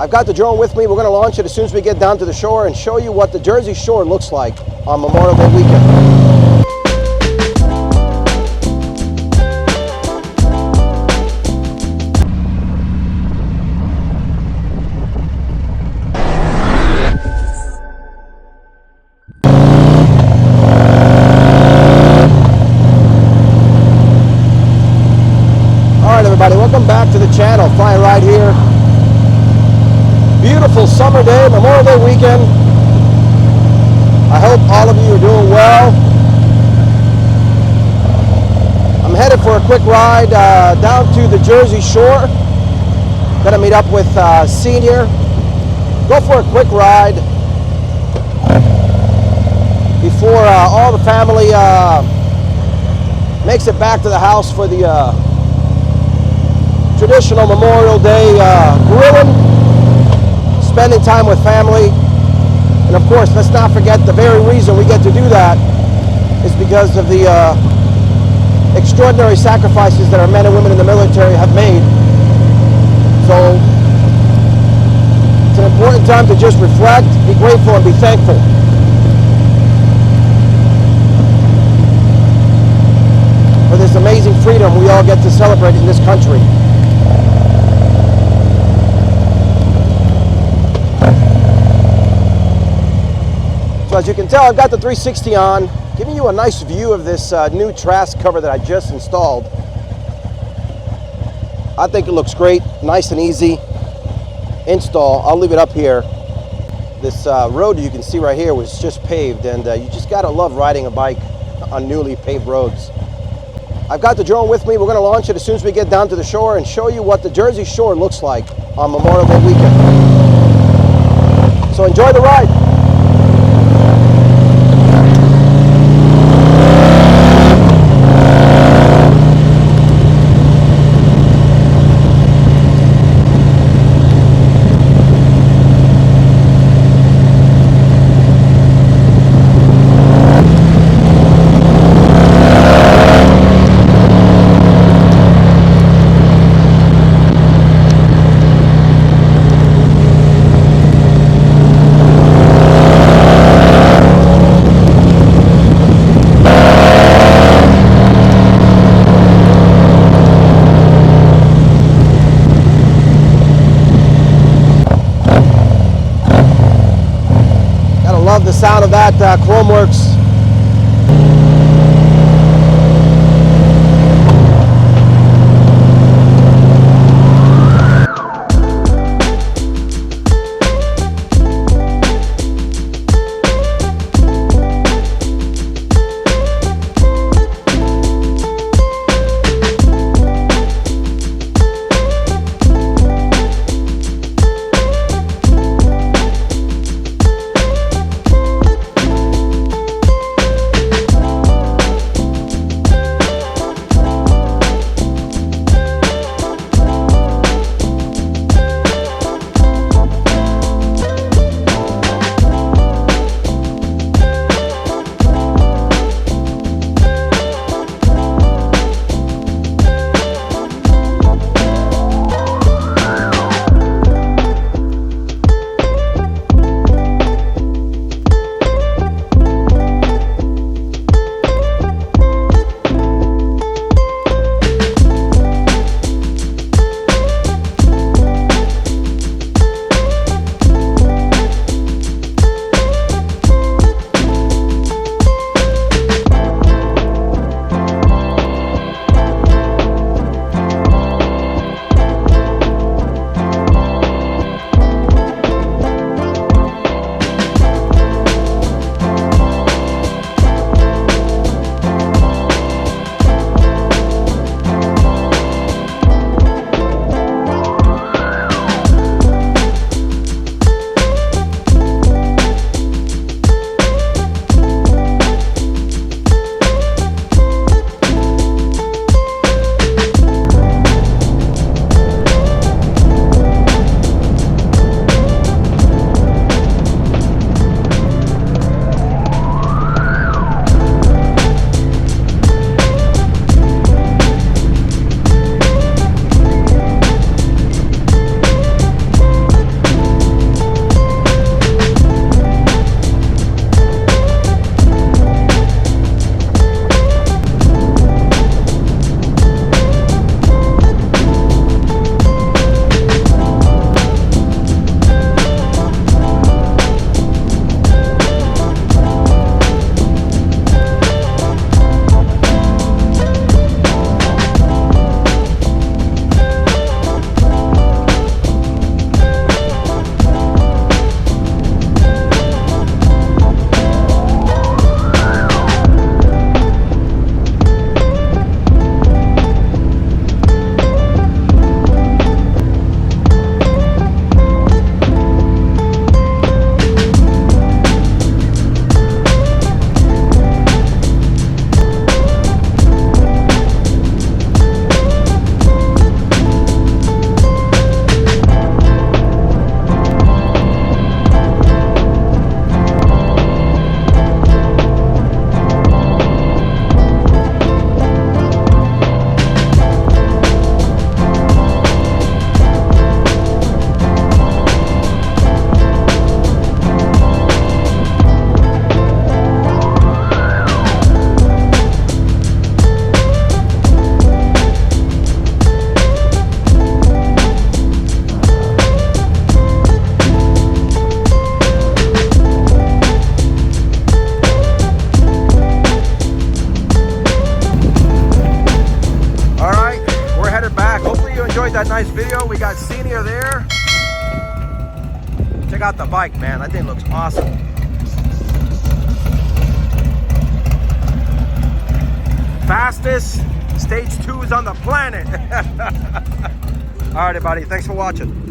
I've got the drone with me. We're going to launch it as soon as we get down to the shore and show you what the Jersey Shore looks like on Memorial Day weekend. Alright everybody, welcome back to the channel. Fly and Ride here. Beautiful summer day, Memorial Day weekend. I hope all of you are doing well. I'm headed for a quick ride down to the Jersey Shore. Gonna meet up with Senior. Go for a quick ride before all the family makes it back to the house for the traditional Memorial Day grilling, spending time with family. And of course, let's not forget the very reason we get to do that is because of the extraordinary sacrifices that our men and women in the military have made. So it's an important time to just reflect, be grateful, and be thankful. For this amazing freedom we all get to celebrate in this country. So as you can tell, I've got the 360 on, giving you a nice view of this new Trask cover that I just installed. I think it looks great, nice and easy install. I'll leave it up here. This road you can see right here was just paved, and you just gotta love riding a bike on newly paved roads. I've got the drone with me. We're gonna launch it as soon as we get down to the shore and show you what the Jersey Shore looks like on Memorial Day weekend. So enjoy the ride. Love the sound of that Chromeworks. nice video. We got senior there. Check out the bike, man. That thing looks awesome. Fastest stage 2s on the planet. All right, everybody. Thanks for watching.